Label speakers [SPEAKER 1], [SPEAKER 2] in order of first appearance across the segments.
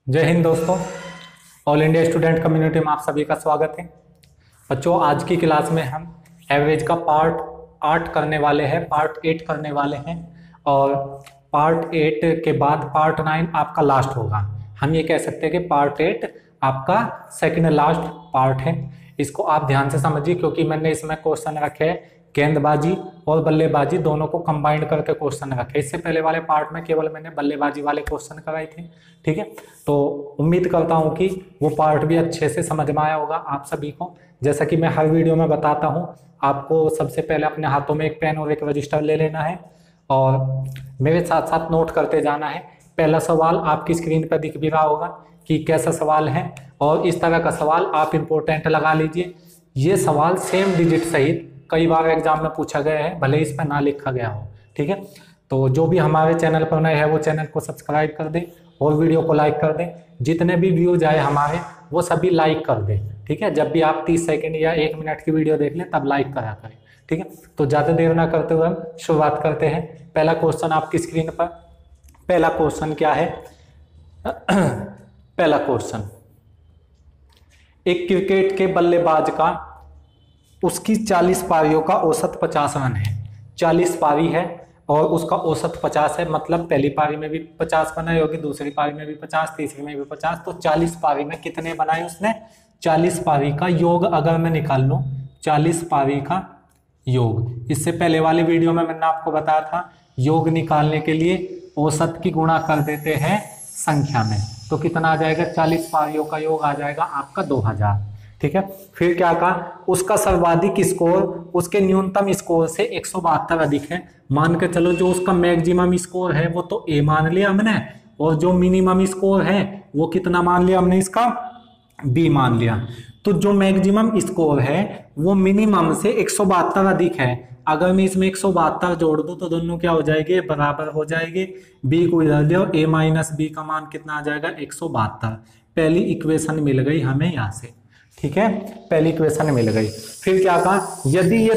[SPEAKER 1] जय हिंद दोस्तों। All India student community में आप सभी का स्वागत है। बच्चों, आज की क्लास में हम एवरेज का पार्ट 8 करने वाले हैं, पार्ट 8 करने वाले हैं और पार्ट 8 के बाद पार्ट 9 आपका लास्ट होगा। हम ये कह सकते हैं कि पार्ट 8 आपका सेकंड लास्ट पार्ट है। इसको आप ध्यान से समझिए क्योंकि मैंने इसमें क्वेश्चन रखे हैं गेंदबाजी और बल्लेबाजी दोनों को कंबाइंड करके क्वेश्चन रखे। इससे पहले वाले पार्ट में केवल मैंने बल्लेबाजी वाले क्वेश्चन कराए थे, ठीक है। तो उम्मीद करता हूं कि वो पार्ट भी अच्छे से समझ में आया होगा आप सभी को। जैसा कि मैं हर वीडियो में बताता हूं, आपको सबसे पहले अपने हाथों में एक पेन और एक रजिस्टर ले लेना है और मेरे साथ साथ नोट करते जाना है। पहला सवाल आपकी स्क्रीन पर दिख भी रहा होगा कि कैसा सवाल है और इस तरह का सवाल आप इम्पोर्टेंट लगा लीजिए। ये सवाल सेम डिजिट सहित कई बार एग्जाम में पूछा गया है, भले इस पर ना लिखा गया हो, ठीक है। तो जो भी हमारे चैनल पर नए हैं वो चैनल को सब्सक्राइब कर दें और वीडियो को लाइक कर दें। जितने भी व्यूज आए हमारे वो सभी लाइक कर दें, ठीक है। जब भी आप 30 सेकंड या 1 मिनट की वीडियो देख लें तब लाइक करा करें, ठीक है। तो ज़्यादा देर ना करते हुए हम शुरुआत करते हैं। पहला क्वेश्चन आपकी स्क्रीन पर। पहला क्वेश्चन क्या है? पहला क्वेश्चन, एक क्रिकेट के बल्लेबाज का उसकी 40 पारियों का औसत 50 रन है। 40 पारी है और उसका औसत 50 है, मतलब पहली पारी में भी 50 बनाए होगी, दूसरी पारी में भी 50, तीसरी में भी 50, तो 40 पारी में कितने बनाए उसने? 40 पारी का योग अगर मैं निकाल लूं, 40 पारी का योग, इससे पहले वाली वीडियो में मैंने आपको बताया था योग निकालने के लिए औसत की गुणा कर देते हैं संख्या में, तो कितना आ जाएगा? 40 पारियों का योग आ जाएगा आपका 2000, ठीक है। फिर क्या कहा? उसका सर्वाधिक स्कोर उसके न्यूनतम स्कोर से 172 अधिक है। मान के चलो जो उसका मैक्सिमम स्कोर है वो तो ए मान लिया हमने, और जो मिनिमम स्कोर है वो कितना मान लिया हमने? इसका बी मान लिया। तो जो मैक्सिमम स्कोर है वो मिनिमम से 172 अधिक है। अगर मैं इसमें 172 जोड़ दूं तो दोनों क्या हो जाएंगे? बराबर हो जाएंगे। बी को इधर ले और ए माइनस बी का मान कितना आ जाएगा? 172। पहली इक्वेशन मिल गई हमें यहाँ से, ठीक है। पहली इक्वेशन मिल गई। फिर क्या कहा? यदि ये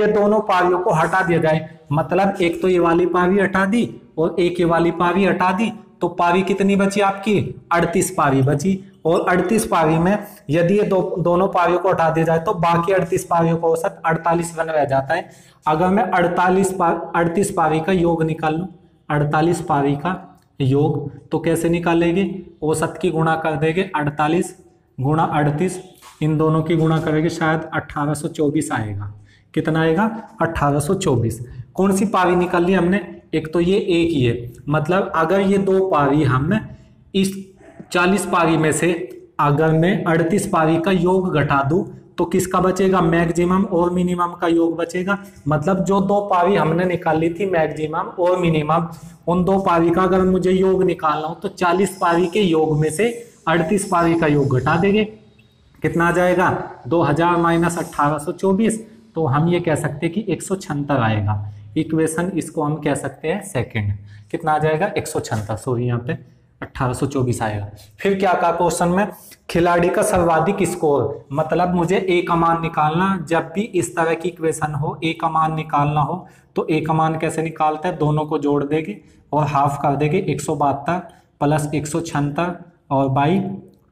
[SPEAKER 1] दोनों पारियों को हटा दिया जाए, मतलब एक तो ये वाली पारी हटा दी और एक ये वाली पारी हटा दी, तो पारी कितनी बची आपकी? 38 पारी बची। और 38 पारी में यदि ये दोनों पारियों को हटा दिया जाए तो बाकी 38 पारियों का औसत 48 रन रह जाता है। अगर मैं 38 पारी का योग निकाल लूं, 48 पारी का योग, तो कैसे निकालेंगे? औसत की गुणा कर देंगे, 48 गुणा 38, इन दोनों की गुणा करेंगे, शायद 1824 आएगा। कितना आएगा? 1824। कौन सी पारी निकाल ली हमने? एक तो ये एक ही है, मतलब अगर ये दो पारी हम इस 40 पारी में से अगर मैं 38 पारी का योग घटा दूं तो किसका बचेगा? मैक्सिमम और मिनिमम का योग बचेगा। मतलब जो दो पारी हमने निकाली थी मैक्सिमम और मिनिमम, उन दो पारी का अगर मुझे योग निकालना हो तो 40 पारी के योग में से 38 पारी का योग घटा देंगे। कितना आ जाएगा? 2000 माइनस 1824। तो हम ये कह सकते हैं कि 176 आएगा। इक्वेशन इसको हम कह सकते हैं सेकंड। कितना आ जाएगा? 176, सॉरी यहाँ पे 1824 आएगा। फिर क्या कहा क्वेश्चन में? खिलाड़ी का सर्वाधिक स्कोर, मतलब मुझे ए का मान निकालना। जब भी इस तरह की इक्वेशन हो, ए का मान निकालना हो तो ए का मान कैसे निकालते हैं? दोनों को जोड़ देंगे और हाफ कर देंगे, 172 प्लस 176 और बाई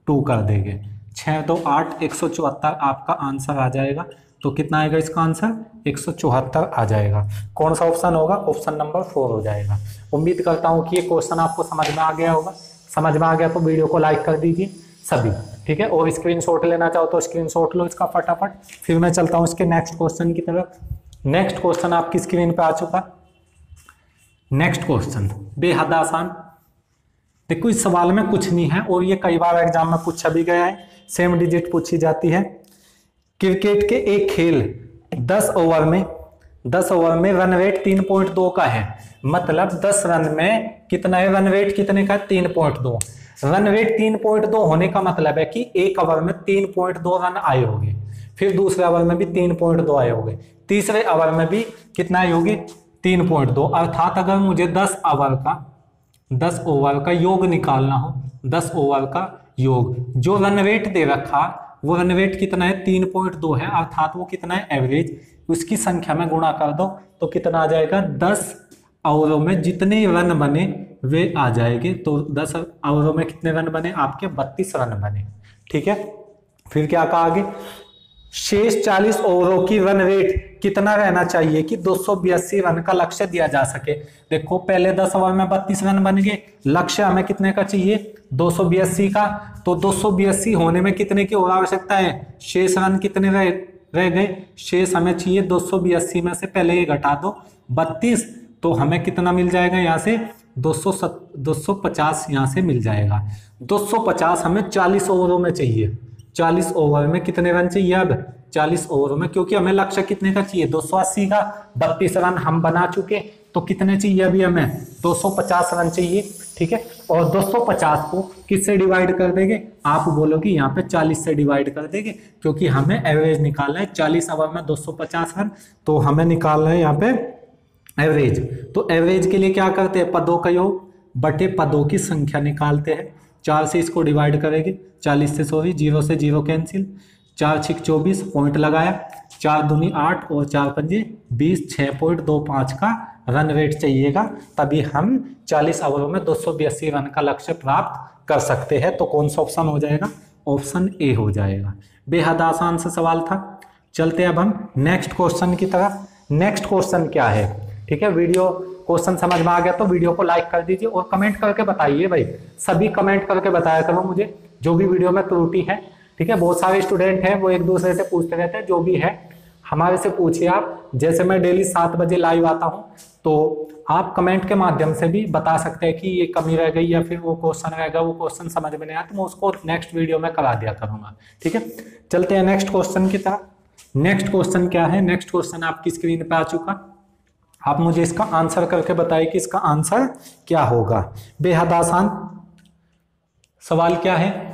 [SPEAKER 1] 2 कर देंगे, 6 2 8, 174 आपका आंसर आ जाएगा। तो कितना आएगा इसका आंसर? 174 आ जाएगा। कौन सा ऑप्शन होगा? ऑप्शन नंबर 4 हो जाएगा। उम्मीद करता हूं कि ये क्वेश्चन आपको समझ में आ गया होगा। समझ में आ गया तो वीडियो को लाइक कर दीजिए सभी, ठीक है। और स्क्रीनशॉट लेना चाहो तो स्क्रीनशॉट लो इसका फटाफट। फिर मैं चलता हूं इसके नेक्स्ट क्वेश्चन की तरफ। नेक्स्ट क्वेश्चन आपकी स्क्रीन पे आ चुका। नेक्स्ट क्वेश्चन बेहद आसान। देखो इस सवाल में कुछ नहीं है और ये कई बार एग्जाम में पूछा भी गया है, सेम डिजिट पूछी जाती है। क्रिकेट के एक खेल 10 ओवर में रन रेट 3.2 का है, मतलब 10 रन में कितना है? रन रेट कितने का? 3.2। रन रेट 3.2 होने का मतलब है कि एक ओवर में 3.2 रन आए होंगे, फिर दूसरे ओवर में भी 3.2 आए होंगे, तीसरे ओवर में भी कितना आए होंगे? 3.2। अर्थात अगर मुझे 10 ओवर का योग निकालना हो, 10 ओवर का योग, जो रन रेट दे रखा वो रन रेट कितना है? 3.2 है, अर्थात वो कितना है? एवरेज। उसकी संख्या में गुणा कर दो तो कितना आ जाएगा? 10 ओवरों में जितने रन बने वे आ जाएंगे। तो 10 ओवरों में कितने रन बने आपके? 32 रन बने। ठीक है, फिर क्या कहा आगे, शेष 40 ओवरों की रन रेट कितना रहना चाहिए कि 282 रन का लक्ष्य दिया जा सके। देखो पहले 10 ओवर में 32 रन बन गए, लक्ष्य हमें कितने का चाहिए? 282 का। तो 282 होने में कितने की और आवश्यकता है? शेष रन कितने रह गए? शेष हमें चाहिए 282 में से पहले ये घटा दो 32, तो हमें कितना मिल जाएगा यहाँ से? 250 यहाँ से मिल जाएगा। 250 हमें 40 ओवरों में चाहिए। 40 ओवर में कितने रन चाहिए? अब 40 ओवरों में, क्योंकि हमें लक्ष्य कितने का चाहिए? 280 का। 32 रन हम बना चुके, तो कितने चाहिए अभी हमें? 250 रन चाहिए। ठीक है, और 250 को किससे डिवाइड कर देंगे? आप बोलोगे यहाँ पे 40 से डिवाइड कर देंगे, क्योंकि हमें एवरेज निकालना है। 40 ओवर में 250 रन, तो हमें निकालना है यहाँ पे एवरेज। तो एवरेज के लिए क्या करते हैं? पदों का योग बटे पदों की संख्या निकालते हैं। 4 से इसको डिवाइड करेंगे, 40 से 0 से 0 कैंसिल, 4 6 24 पॉइंट लगाया, 4 दूनी 8 और 4 पंजे 20, 6.25 का रन रेट चाहिएगा, तभी हम 40 ओवरों में 282 रन का लक्ष्य प्राप्त कर सकते हैं। तो कौन सा ऑप्शन हो जाएगा? ऑप्शन ए हो जाएगा। बेहद आसान सा सवाल था। चलते हैं अब हम नेक्स्ट क्वेश्चन की तरफ। नेक्स्ट क्वेश्चन क्या है? ठीक है, वीडियो क्वेश्चन समझ में आ गया तो वीडियो को लाइक कर दीजिए और कमेंट करके बताइए भाई, सभी कमेंट करके बताया करो मुझे जो भी वीडियो में त्रुटि है। ठीक है, बहुत सारे स्टूडेंट हैं वो एक दूसरे से पूछते रहते हैं, जो भी है हमारे से पूछिए आप। जैसे मैं डेली 7 बजे लाइव आता हूँ, तो आप कमेंट के माध्यम से भी बता सकते हैं कि ये कमी रह गई या फिर वो क्वेश्चन रह गया, वो क्वेश्चन समझ में नहीं आया तो मैं उसको नेक्स्ट वीडियो में करा दिया करूंगा। ठीक है, चलते हैं नेक्स्ट क्वेश्चन की तरफ। नेक्स्ट क्वेश्चन क्या है? नेक्स्ट क्वेश्चन आपकी स्क्रीन पे आ चुका, आप मुझे इसका आंसर करके बताइए कि इसका आंसर क्या होगा। बेहद आसान सवाल क्या है?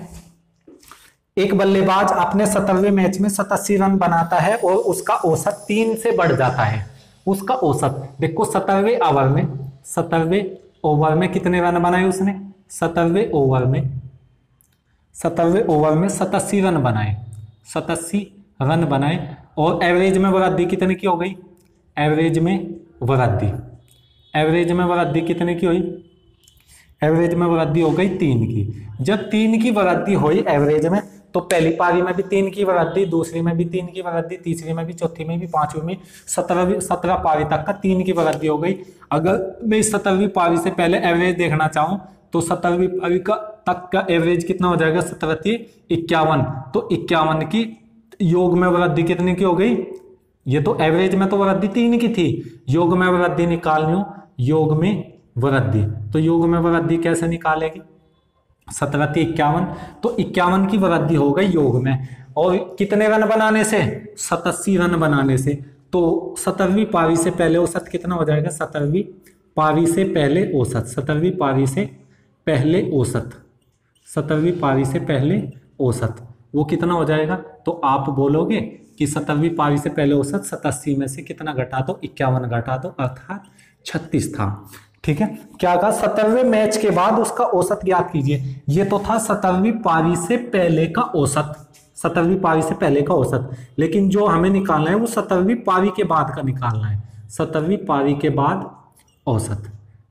[SPEAKER 1] एक बल्लेबाज अपने 17वें मैच में 87 रन बनाता है और उसका औसत 3 से बढ़ जाता है। उसका औसत देखो 17वें ओवर में कितने रन बनाए उसने? 17वें ओवर में 87 रन बनाए, 87 रन बनाए। और एवरेज में वृद्धि कितने की हो गई? एवरेज में वृद्धि कितने की हुई? एवरेज में वृद्धि हो गई 3 की। जब 3 की वृद्धि हुई एवरेज में, तो पहली पारी में भी 3 की वृद्धि, दूसरी में भी 3 की वृद्धि, तीसरी में भी, चौथी में भी, पांचवी में, 17 पारी तक का 3 की वृद्धि हो गई। अगर मैं 17वीं पारी से पहले एवरेज देखना चाहूं तो 17वीं पारी का तक का एवरेज कितना हो जाएगा? 17 51। तो 51 की योग में वृद्धि कितने की हो गई? ये तो एवरेज में तो वृद्धि 3 की थी, योग में वृद्धि निकालनी हो, योग में वृद्धि, तो योग में वृद्धि कैसे निकालेगी? 17 51, तो 51 की वृद्धि हो गई योग में। और कितने रन बनाने से? 87 रन बनाने से। तो 17वीं पारी से पहले औसत कितना हो जाएगा? 17वीं पारी से पहले औसत, 17वीं पारी से पहले औसत, 17वीं पारी से पहले औसत वो कितना हो जाएगा? तो आप बोलोगे कि 17वीं पारी से पहले औसत 87 में से कितना घटा दो? 51 घटा दो, अर्थात 36 था। ठीक है, क्या कहा? 17वें मैच के बाद उसका औसत ज्ञात कीजिए। ये तो था 17वीं पारी से पहले का औसत, 17वीं पारी से पहले का औसत, लेकिन जो हमें निकालना है वो 17वीं पारी के बाद का निकालना है। 17वीं पारी के बाद औसत,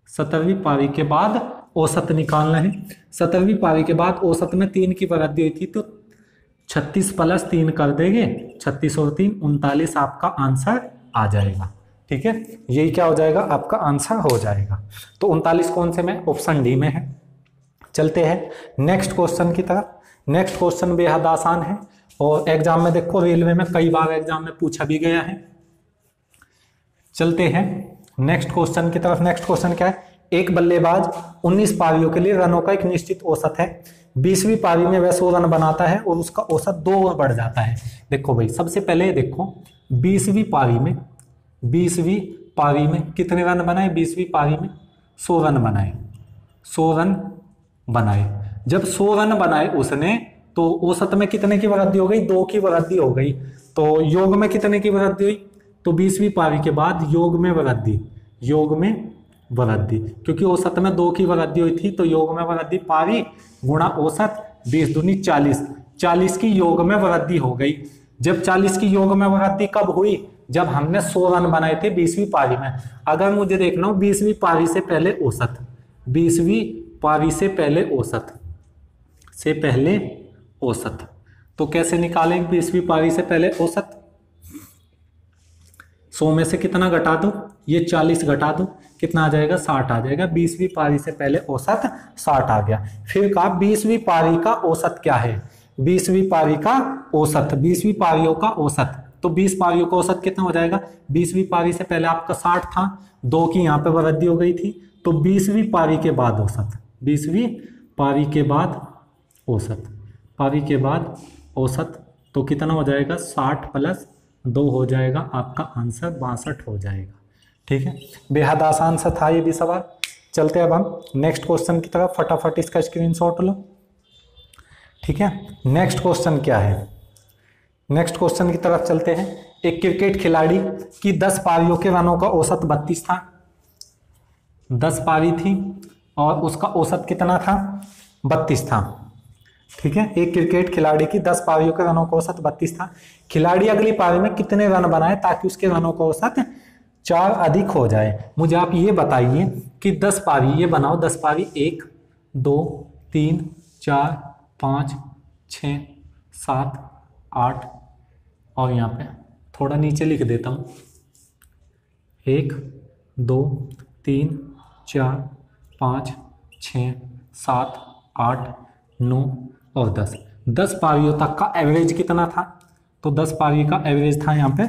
[SPEAKER 1] 17वीं पारी के बाद औसत निकालना है। 17वीं पारी के बाद औसत में 3 की वृद्धि हुई थी, तो 36 + 3 कर देंगे, 36 और 3 39 आपका आंसर आ जाएगा। ठीक है, यही क्या हो जाएगा? आपका आंसर हो जाएगा। तो 39 कौन से में? ऑप्शन डी में है। चलते हैं नेक्स्ट क्वेश्चन की तरफ। नेक्स्ट क्वेश्चन बेहद आसान है और एग्जाम में देखो, रेलवे में कई बार एग्जाम में पूछा भी गया है। चलते हैं नेक्स्ट क्वेश्चन की तरफ। नेक्स्ट क्वेश्चन क्या है? एक बल्लेबाज 19 पारियों के लिए रनों का एक निश्चित औसत है। 20वीं पारी में वह 100 रन बनाता है और उसका औसत 2 और बढ़ जाता है। देखो भाई, सबसे पहले देखो 20वीं पारी में कितने रन बनाए? 20वीं पारी में 100 रन बनाए, 100 रन बनाए। जब 100 रन बनाए उसने, तो औसत में कितने की वृद्धि हो गई? 2 की वृद्धि हो गई। तो योग में कितने की वृद्धि हुई? तो 20वीं पारी के बाद योग में वृद्धि, क्योंकि औसत में 2 की वृद्धि हुई थी, तो योग में वृद्धि पारी गुणा औसत, 20 दूनी 40, 40 की योग में वृद्धि हो गई। जब 40 की योग में वृद्धि कब हुई? जब हमने 100 रन बनाए थे 20वीं पारी में। अगर मुझे देखना हो 20वीं पारी से पहले औसत, 20वीं पारी से पहले औसत से पहले औसत। तो कैसे निकालेंगे 20वीं पारी से पहले औसत? 100 में से कितना घटा दो, ये 40 घटा दो, कितना आ जाएगा 60 आ जाएगा। 20वीं पारी से पहले औसत 60 आ गया। फिर कहा 20वीं पारी का औसत क्या है? 20वीं पारी का औसत, 20वीं पारियों का औसत, तो 20 पारियों का औसत कितना हो जाएगा? 20वीं पारी से पहले आपका 60 था, 2 की यहाँ पे वृद्धि हो गई थी, तो 20वीं पारी के बाद औसत, 20वीं पारी के बाद औसत, पारी के बाद औसत, तो कितना हो जाएगा 60 प्लस 2 हो जाएगा, आपका आंसर 62 हो जाएगा। ठीक है, बेहद आसान सा था ये भी सवाल। चलते अब हम नेक्स्ट क्वेश्चन की तरफ, फटाफट इसका स्क्रीनशॉट लो। ठीक है, नेक्स्ट क्वेश्चन क्या है? नेक्स्ट क्वेश्चन की तरफ चलते हैं। एक क्रिकेट खिलाड़ी की 10 पारियों के रनों का औसत 32 था, 10 पारी थी और उसका औसत कितना था? 32 था। ठीक है, एक क्रिकेट खिलाड़ी की 10 पारियों के रनों का औसत 32 था। खिलाड़ी अगली पारी में कितने रन बनाए ताकि उसके रनों का औसत 4 अधिक हो जाए? मुझे आप ये बताइए कि 10 पारी, ये बनाओ 10 पारी, 1 2 3 4 5 6 7 8 और यहाँ पे थोड़ा नीचे लिख देता हूँ, 1 2 3 4 5 6 7 8 9 और 10, 10 पारियों तक का एवरेज कितना था? तो 10 पारी का एवरेज था यहाँ पे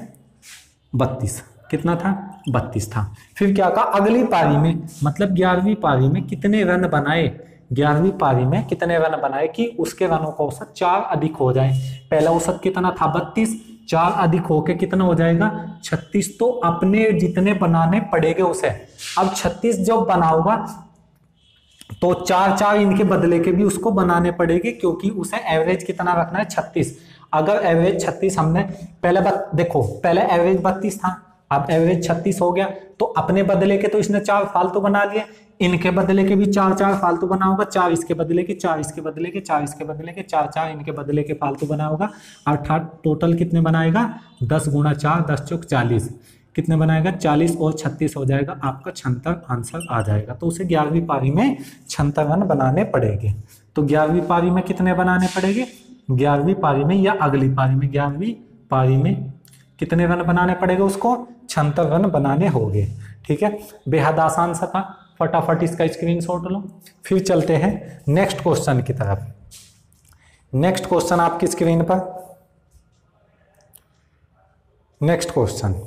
[SPEAKER 1] 32, कितना था? 32 था। फिर क्या कहा? अगली पारी में, मतलब 11वीं पारी में कितने रन बनाए? 11वीं पारी में कितने रन बनाए कि उसके रनों का औसत 4 अधिक हो जाए? पहला औसत कितना था? 32, 4 अधिक होके कितना हो जाएगा? 36। तो अपने जितने बनाने पड़ेंगे उसे, अब 36 जब बनाऊंगा तो 4 इनके बदले के भी उसको बनाने पड़ेंगे, क्योंकि उसे एवरेज कितना रखना है? 36। अगर एवरेज 36 हमने पहले देखो, पहले एवरेज 32 था, अब एवरेज 36 हो गया, तो अपने बदले के तो इसने 4 फालतू बना लिए, इनके बदले के भी 4 फालतू बना होगा, 4 इसके बदले के, 4 इसके बदले के, 4 इसके बदले के, 4 इनके बदले के फालतू बना होगा, अर्थात टोटल कितने बनाएगा? 10 गुणा 4, 10 चौक 40, कितने बनाएगा? 40 और 36 हो जाएगा, आपका 76 आंसर आ जाएगा। तो उसे 11वीं पारी में 76 रन बनाने पड़ेंगे। तो 11वीं पारी में कितने बनाने पड़ेंगे? 11वीं पारी में या अगली पारी में, 11वीं पारी में कितने रन बनाने पड़ेगा उसको? 76 रन बनाने होंगे। ठीक है, बेहद आसान सा था, फटाफट इसका स्क्रीनशॉट लो। फिर चलते हैं नेक्स्ट क्वेश्चन की तरफ। नेक्स्ट क्वेश्चन आपकी स्क्रीन पर, नेक्स्ट क्वेश्चन,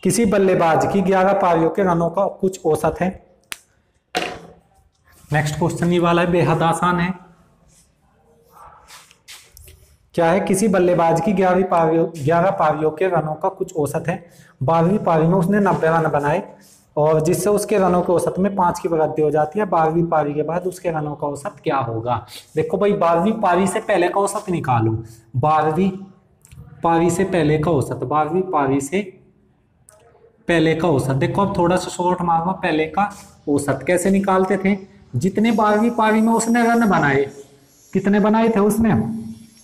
[SPEAKER 1] किसी बल्लेबाज की 11 पारियों के रनों का कुछ औसत है। नेक्स्ट क्वेश्चन ये वाला है, बेहद आसान है। क्या है? किसी बल्लेबाज की 11 पारियों के रनों का कुछ औसत है। 12वीं पारी में उसने 90 रन बनाए और जिससे उसके रनों के औसत में 5 की वृद्धि हो जाती है। 12वीं पारी के बाद उसके रनों का औसत क्या होगा? देखो भाई, 12वीं पारी से पहले का औसत निकालो। 12वीं पारी से पहले का औसत, 12वीं पारी से पहले का औसत। देखो अब थोड़ा सा शॉर्ट मारो, पहले का औसत कैसे निकालते थे? जितने 12वीं पारी में उसने रन बनाए, कितने बनाए थे उसने?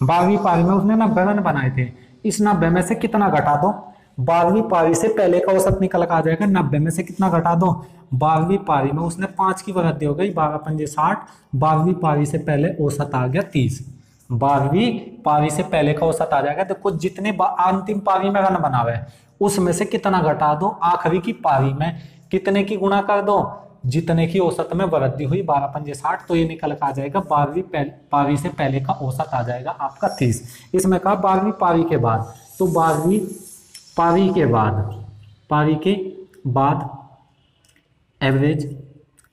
[SPEAKER 1] 12वीं पारी में उसने 90 रन बनाए थे। इस 90 में से कितना घटा दो? 12वीं पारी से पहले का औसत निकल आ जाएगा। 90 में से कितना घटा दो? 12वीं पारी में उसने 5 की वृद्धि हो गई, 12 पंजे 60। 12वीं पारी से पहले औसत आ गया 30। 12वीं पारी से पहले का औसत आ जाएगा। देखो जितने अंतिम पारी में रन बना हुआ है उसमें से कितना घटा दो, आखिरी की पारी में कितने की गुणा कर दो, जितने की औसत में वृद्धि हुई, 12 पंजे 60। तो ये निकल आ जाएगा 12वीं पारी से पहले का औसत आ जाएगा आपका 30। इसमें कहा 12वीं पारी के बाद, तो 12वीं पारी के बाद एवरेज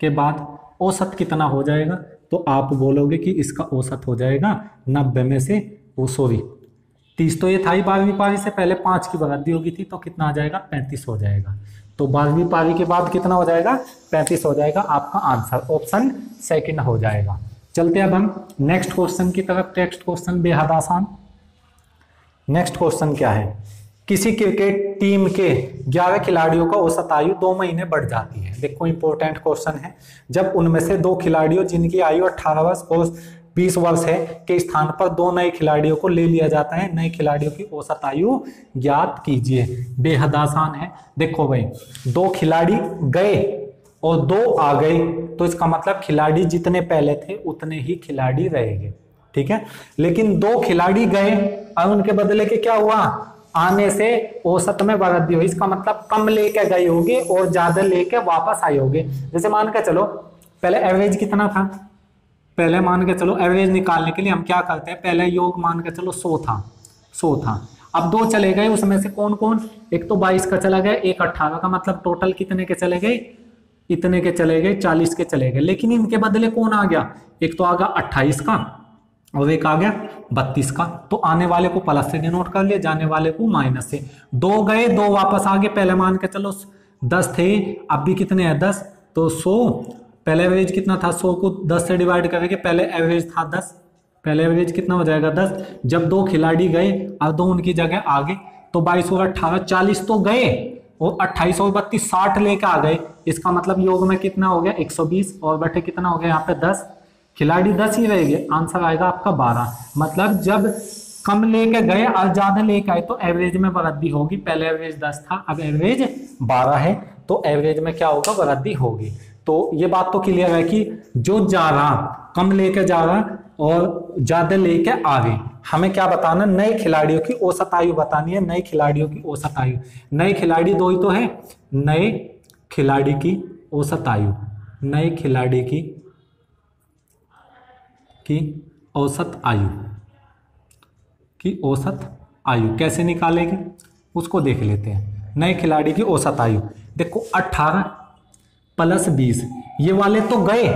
[SPEAKER 1] के बाद औसत कितना हो जाएगा? तो आप बोलोगे कि इसका औसत हो जाएगा 90 में से 30। तो ये था ही 12वीं पारी से पहले 5 की वृद्धि होगी थी, तो कितना आ जाएगा? 35 हो जाएगा। तो 12वीं पारी के बाद कितना हो जाएगा? 35 हो जाएगा। आपका आंसर ऑप्शन सेकंड हो जाएगा। चलते अब हम नेक्स्ट क्वेश्चन की तरफ। नेक्स्ट क्वेश्चन बेहद आसान। नेक्स्ट क्वेश्चन क्या है? किसी क्रिकेट टीम के 11 खिलाड़ियों का औसत आयु 2 महीने बढ़ जाती है। देखो इंपॉर्टेंट क्वेश्चन है। जब उनमें से 2 खिलाड़ियों जिनकी आयु 18 वर्ष और 20 वर्ष है के स्थान पर 2 नए खिलाड़ियों को ले लिया जाता है। नए खिलाड़ियों की औसत आयु ज्ञात कीजिए। बेहद आसान है। देखो भाई, 2 खिलाड़ी गए और 2 आ गए, तो इसका मतलब खिलाड़ी जितने पहले थे उतने ही खिलाड़ी रहेंगे, ठीक है। लेकिन 2 खिलाड़ी गए और उनके बदले के क्या हुआ, आने से औसत में वृद्धि हुई। इसका मतलब कम लेके गए होगे और ज्यादा लेके वापस आए होगे। जैसे मान के चलो पहले एवरेज कितना था, पहले मान के चलो एवरेज निकालने के लिए हम क्या करते हैं, पहले योग मान के चलो 100 था। अब 2 चले गए, उसमें से कौन कौन, एक तो 22 का चला गया, एक 18 का, मतलब टोटल कितने के चले गए, इतने के चले गए, 40 के चले गए। लेकिन इनके बदले कौन आ गया, एक तो आ गया 28 का और एक आ गया 32 का। तो आने वाले को प्लस से डिनोट कर लिया, जाने वाले को माइनस से। 2 गए 2 वापस आ गए। पहले मान के चलो 10 थे, अब भी कितने हैं 10, तो 100। पहले एवरेज कितना था, 100 को 10 से डिवाइड करेंगे, पहले एवरेज था 10, पहले एवरेज कितना हो जाएगा 10। जब 2 खिलाड़ी गए और 2 उनकी जगह आ गए, तो 22 और 18 40 तो गए और 28 और 32 60 लेके आ गए। इसका मतलब योग में कितना हो गया 120 और बटे कितना हो गया यहाँ पे 10, खिलाड़ी 10 ही रहेंगे। आंसर आएगा आपका 12। मतलब जब कम लेके गए और ज्यादा लेके आए तो एवरेज में वृद्धि होगी। पहले एवरेज 10 था, अब एवरेज 12 है, तो एवरेज में क्या होगा, वृद्धि होगी। तो ये बात तो क्लियर है कि जो जा रहा कम लेके जा रहा और ज्यादा लेके आ गए। हमें क्या बताना, नए खिलाड़ियों की औसत आयु बतानी है। नए खिलाड़ियों की औसत आयु, नए खिलाड़ी 2 ही तो है, नए खिलाड़ी की औसत आयु, नए खिलाड़ी की औसत आयु, की औसत आयु कैसे निकालेंगे उसको देख लेते हैं। नए खिलाड़ी की औसत आयु देखो 18 + 20, ये वाले तो गए,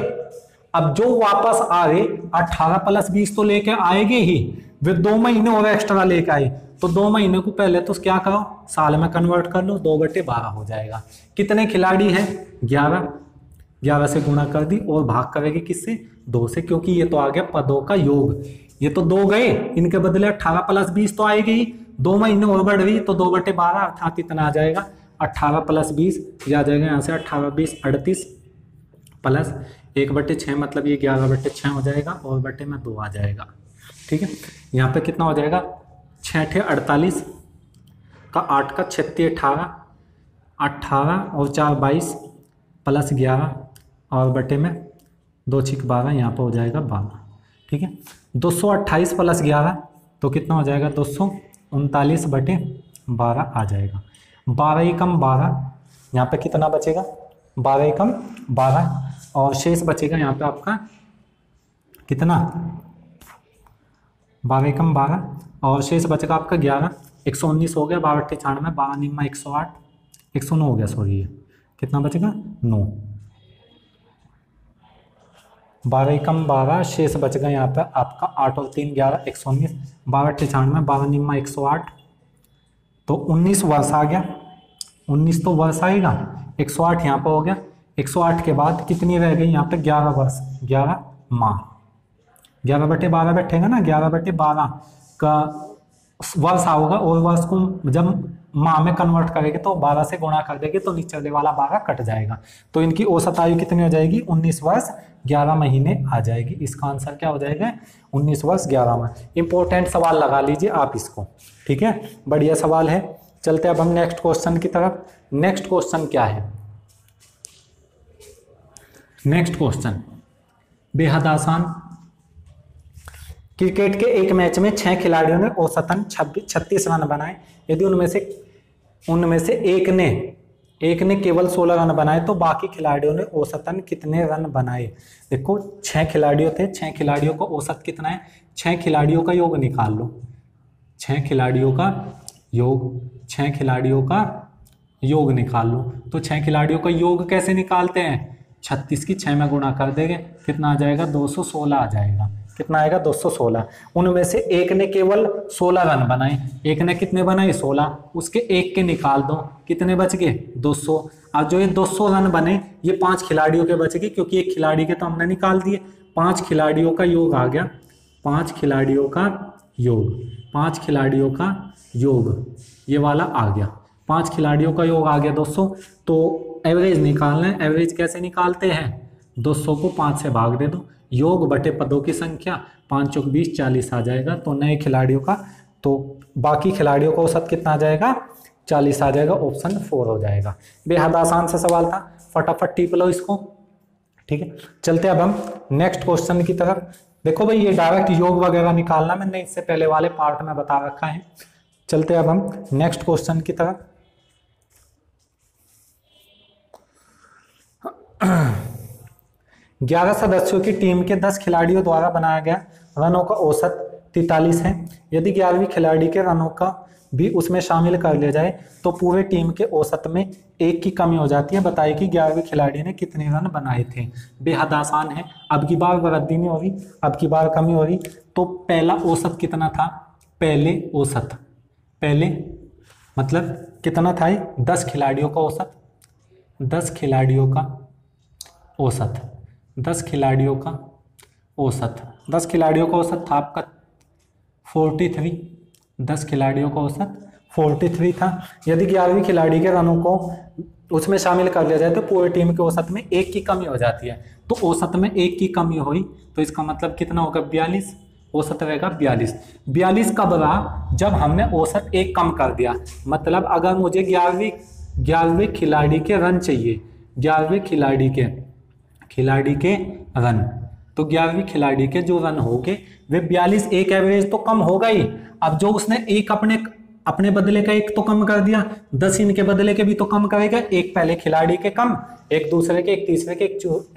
[SPEAKER 1] अब जो वापस आ रहे 18 + 20 तो लेके आएंगे ही। वे 2 महीने और एक्स्ट्रा लेके आए, तो 2 महीने को पहले तो क्या करो, साल में कन्वर्ट कर लो, 2/12 हो जाएगा। कितने खिलाड़ी हैं 11, 11 से गुणा कर दी और भाग करेगी किससे, 2 से, क्योंकि ये तो आ गया पदों का योग। ये तो 2 गए, इनके बदले 18 + 20 तो आएगी ही, 2 महीने और बढ़ गई तो 2/12 अर्थात इतना आ जाएगा 18 + 20, आ जाएगा यहाँ से 18 20 38 प्लस 1/6, मतलब ये 11/6 हो जाएगा और बटे में 2 आ जाएगा, ठीक है। यहाँ पे कितना हो जाएगा 6 × 48 का 8 का 36 18, 18 और 4 22 प्लस 11 और बटे में 2 6 12, यहाँ पर हो जाएगा 12, ठीक है। 228 + 11 तो कितना हो जाएगा 239/12 आ जाएगा। 12 × 12, यहाँ पे कितना बचेगा 12 × 12 और शेष बचेगा यहाँ पे आपका कितना 12 × 12 और शेष बचेगा आपका 11, 119 हो गया, 12/96, 12 निम्मा 108, 109 हो गया, सॉरी ये कितना बचेगा 9, 12 × 12 शेष बचेगा यहाँ पे आपका 8 और 3 11, 119, 12/96, 12 निम्मा 108, तो 19 वर्ष आ गया, 19 तो वर्ष आएगा, 108 यहाँ पर हो गया। 108 के बाद कितनी रह गई यहाँ पे 11 वर्ष, 11 माह, 11/12 बैठेगा ना, 11/12 का वर्ष आओगा और वर्ष को जब माह में कन्वर्ट करेंगे तो 12 से गुणा कर देंगे तो नीचे वाला 12 कट जाएगा, तो इनकी औसत आयु कितनी हो जाएगी 19 वर्ष 11 महीने आ जाएगी। इसका आंसर क्या हो जाएगा 19 वर्ष 11 माह। इंपॉर्टेंट सवाल लगा लीजिए आप इसको, ठीक है, बढ़िया सवाल है। चलते अब हम नेक्स्ट क्वेश्चन की तरफ। नेक्स्ट क्वेश्चन क्या है, नेक्स्ट क्वेश्चन बेहद आसान। क्रिकेट के एक मैच में 6 खिलाड़ियों ने औसतन 36 रन बनाए। यदि उनमें से एक ने केवल 16 रन बनाए तो बाकी खिलाड़ियों ने औसतन कितने रन बनाए। देखो 6 खिलाड़ियों थे, 6 खिलाड़ियों का औसत कितना है, 6 खिलाड़ियों का योग निकाल लो, 6 खिलाड़ियों का योग, 6 खिलाड़ियों का योग निकाल लो। तो 6 खिलाड़ियों का योग कैसे निकालते हैं, 36 की 6 में गुणा कर देंगे, कितना आ जाएगा 216 आ जाएगा। कितना आएगा 216। उनमें से एक ने केवल 16 रन बनाए, एक ने कितने बनाए 16, उसके एक के निकाल दो, कितने बच गए 200। अब जो ये 200 रन बने ये 5 खिलाड़ियों के बच गए, क्योंकि एक खिलाड़ी के तो हमने निकाल दिए। 5 खिलाड़ियों का योग आ गया, 5 खिलाड़ियों का योग, 5 खिलाड़ियों का योग ये वाला आ गया, 5 खिलाड़ियों का योग आ गया 200। तो एवरेज निकालना है, एवरेज कैसे निकालते हैं, 200 को 5 से भाग दे दो, योग बटे पदों की संख्या, 5 चौक 20 40 आ जाएगा। तो नए खिलाड़ियों का, तो बाकी खिलाड़ियों का औसत कितना आ जाएगा, 40 आ जाएगा। ऑप्शन 4 हो जाएगा। बेहद आसान सा सवाल था, फटाफट टिप लो इसको। ठीक है, चलते अब हम नेक्स्ट क्वेश्चन की तरफ। देखो भाई ये डायरेक्ट योग वगैरह निकालना मैंने इससे पहले वाले पार्ट में बता रखा है। चलते अब हम नेक्स्ट क्वेश्चन की तरफ। 11 सदस्यों की टीम के 10 खिलाड़ियों द्वारा बनाया गया रनों का औसत 43 है। यदि 11वीं खिलाड़ी के रनों का भी उसमें शामिल कर लिया जाए तो पूरे टीम के औसत में 1 की कमी हो जाती है। बताइए कि 11वीं खिलाड़ी ने कितने रन बनाए थे। बेहद आसान है, अब की बार वृद्धि नहीं हो रही, अब की बार कमी हो रही। तो पहला औसत कितना था, पहले औसत, पहले मतलब कितना था, 10 खिलाड़ियों का औसत, 10 खिलाड़ियों का औसत, 10 खिलाड़ियों का औसत, 10 खिलाड़ियों का औसत था आपका 43, 10 खिलाड़ियों का औसत 43 था। यदि 11वीं खिलाड़ी के रनों को उसमें शामिल कर लिया जाए तो पूरी टीम के औसत में 1 की कमी हो जाती है। तो औसत में 1 की कमी हुई तो इसका मतलब कितना होगा, 42, औसत रहेगा 42। 42 कब रहा, जब हमने औसत 1 कम कर दिया। मतलब अगर मुझे 11वीं खिलाड़ी के रन चाहिए, 11वीं खिलाड़ी के रन, तो 11वीं खिलाड़ी के जो रन होंगे वे 42, एक एवरेज तो कम होगा ही। अब जो उसने एक अपने बदले का 1 तो कम कर दिया, 10 इनके बदले के भी तो कम करेगा। एक पहले खिलाड़ी के कम, एक दूसरे के, एक तीसरे के,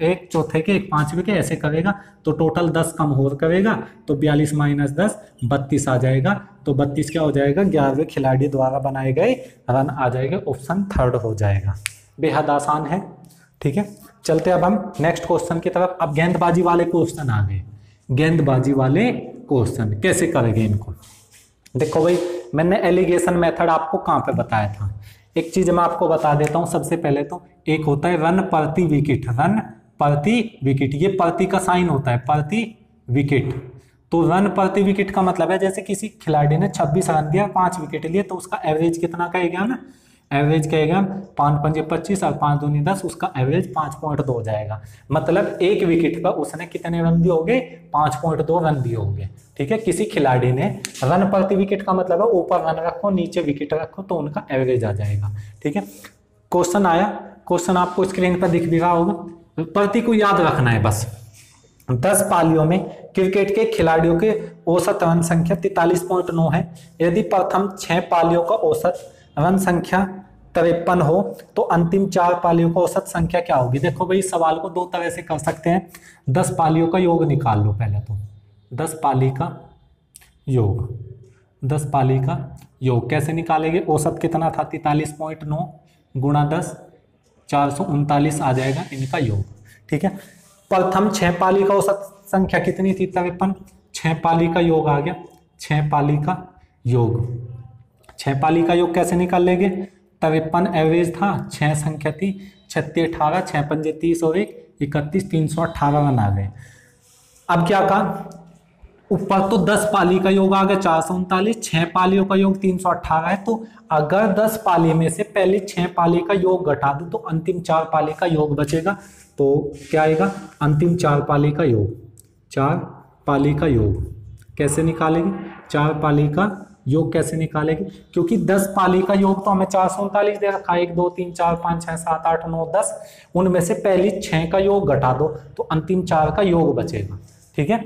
[SPEAKER 1] एक चौथे के, एक पांचवे के, ऐसे करेगा तो टोटल 10 कम और करेगा। तो 42 माइनस 10 32 आ जाएगा। तो 32 क्या हो जाएगा, 11वें खिलाड़ी द्वारा बनाए गए रन आ जाएगा। ऑप्शन 3 हो जाएगा। बेहद आसान है। ठीक है, चलते अब हम नेक्स्ट क्वेश्चन की तरफ। अब गेंदबाजी वाले क्वेश्चन आ गए। गेंदबाजी वाले क्वेश्चन कैसे करेंगे इनको, देखो भाई मैंने एलिगेशन मेथड आपको कहाँ पे बताया था। एक चीज मैं आपको बता देता हूँ। सबसे पहले तो एक होता है रन प्रति विकेट, रन प्रति विकेट, ये प्रति का साइन होता है, प्रति विकेट। तो रन प्रति विकेट का मतलब है जैसे किसी खिलाड़ी ने 26 रन दिया, 5 विकेट लिए, तो उसका एवरेज कितना कहेगा ना, एवरेज कहेगा 5 पंजे 25 और 5 दूनी 10, उसका एवरेज 5.2 हो जाएगा। मतलब एक विकेट पर उसने कितने रन दिए होंगे, 5.2 रन दिए होंगे। ठीक है, किसी खिलाड़ी ने रन प्रति विकेट का मतलब है ऊपर रन रखो नीचे विकेट रखो तो उनका एवरेज आ जाएगा। ठीक है, क्वेश्चन आया, क्वेश्चन आपको स्क्रीन पर दिख भी रहा होगा। प्रति को याद रखना है बस। 10 पालियों में क्रिकेट के खिलाड़ियों के औसत रन संख्या 43.9 है। यदि प्रथम 6 पालियों का औसत रन संख्या 53 हो तो अंतिम 4 पालियों का औसत संख्या क्या होगी। देखो भाई सवाल को 2 तरह से कर सकते हैं। 10 पालियों का योग निकाल लो पहले तो। 10 पाली का योग, 10 पाली का योग कैसे निकालेंगे। औसत कितना था 43.9 गुणा 10, 439 आ जाएगा इनका योग। ठीक है, प्रथम 6 पाली का औसत संख्या कितनी थी 53, 6 पाली का योग आ गया। 6 पाली का योग, 6 पाली का योग कैसे निकाल लेंगे। 53 एवरेज था, 6 संख्या थी, 36 18, 6 पंजे 30 और 1 31, 318 रन आ गए। अब क्या कहा, ऊपर तो 10 पाली का योग आ गया 439, 6 पालियों का योग 318 है। तो अगर 10 पाली में से पहले 6 पाली का योग घटा दो तो अंतिम 4 पाली का योग बचेगा। तो क्या आएगा, अंतिम 4 पाली का योग, 4 पाली का योग कैसे निकालेंगे, 4 पाली का योग कैसे निकालेंगे, क्योंकि 10 पाली का योग तो हमें 439 दे रखा है, 1 2 3 4 5 6 7 8 9 10, उनमें से पहली 6 का योग घटा दो तो अंतिम 4 का योग बचेगा। ठीक है,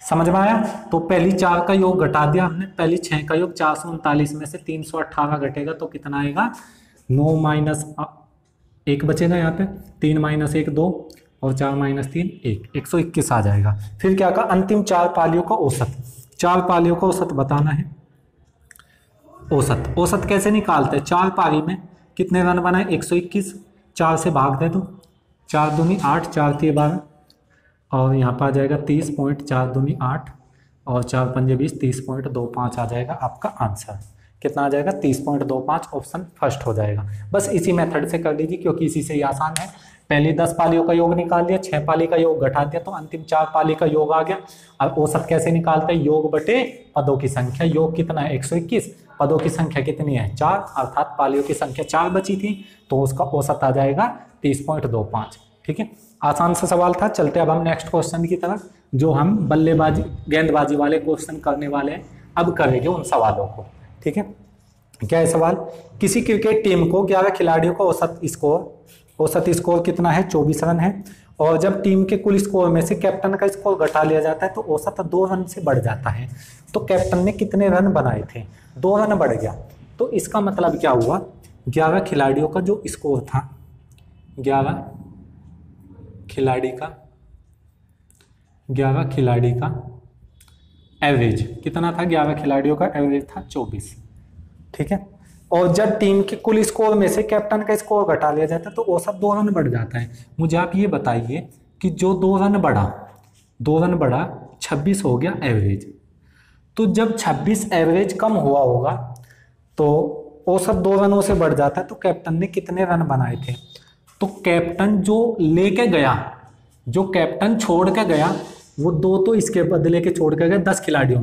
[SPEAKER 1] समझ में आया। तो पहली 4 का योग घटा दिया हमने, पहली 6 का योग 439 में से 318 घटेगा तो कितना आएगा, 9 माइनस 1 बचेगा यहाँ पे, 3 माइनस 1 2 और 4 माइनस 3 1, 121 आ जाएगा। फिर क्या कहा, अंतिम 4 पालियों का औसत, 4 पालियों का औसत बताना है। औसत, औसत कैसे निकालते हैं, 4 पारी में कितने रन बनाए 121, 4 से भाग दे दो, 4 दूनी 8, 4 3 12 और यहाँ पर आ जाएगा 30.4 दूनी 8 और 4 पंजे 20, 30.25 आ जाएगा आपका आंसर। कितना आ जाएगा 30.25, ऑप्शन फर्स्ट हो जाएगा। बस इसी मेथड से कर लीजिए क्योंकि इसी से ही आसान है। पहली 10 पालियों का योग निकाल दिया, 6 पाली का योग घटा दिया तो अंतिम 4 पाली का योग आ गया। अब औसत कैसे निकालते हैं, योग बटे पदों की संख्या। योग कितना है 121, पदों की संख्या कितनी है 4, अर्थात पालियों की संख्या 4 बची थी तो उसका औसत आ जाएगा 30.25। ठीक है, आसान सा सवाल था। चलते अब हम नेक्स्ट क्वेश्चन की तरफ, जो हम बल्लेबाजी गेंदबाजी वाले क्वेश्चन करने वाले हैं, अब करेंगे उन सवालों को। ठीक है, क्या है सवाल? किसी क्रिकेट टीम को 11 खिलाड़ियों का औसत स्कोर कितना है? 24 रन है। और जब टीम के कुल स्कोर में से कैप्टन का स्कोर घटा लिया जाता है तो औसत 2 रन से बढ़ जाता है। तो कैप्टन ने कितने रन बनाए थे? 2 रन बढ़ गया। तो इसका मतलब क्या हुआ? 11 खिलाड़ियों का जो स्कोर था, 11 खिलाड़ी का एवरेज कितना था? 11 खिलाड़ियों का एवरेज था 24। ठीक है, और जब टीम के कुल स्कोर में से कैप्टन का स्कोर घटा लिया जाता है तो औसत 2 रन बढ़ जाता है। मुझे आप ये बताइए कि जो 2 रन बढ़ा 26 हो गया एवरेज। तो जब 26 एवरेज कम हुआ होगा तो औसत 2 रनों से बढ़ जाता है। तो कैप्टन ने कितने रन बनाए थे? तो कैप्टन जो कैप्टन छोड़ के गया वो 2 तो इसके बदले के छोड़ के गए 10 खिलाड़ियों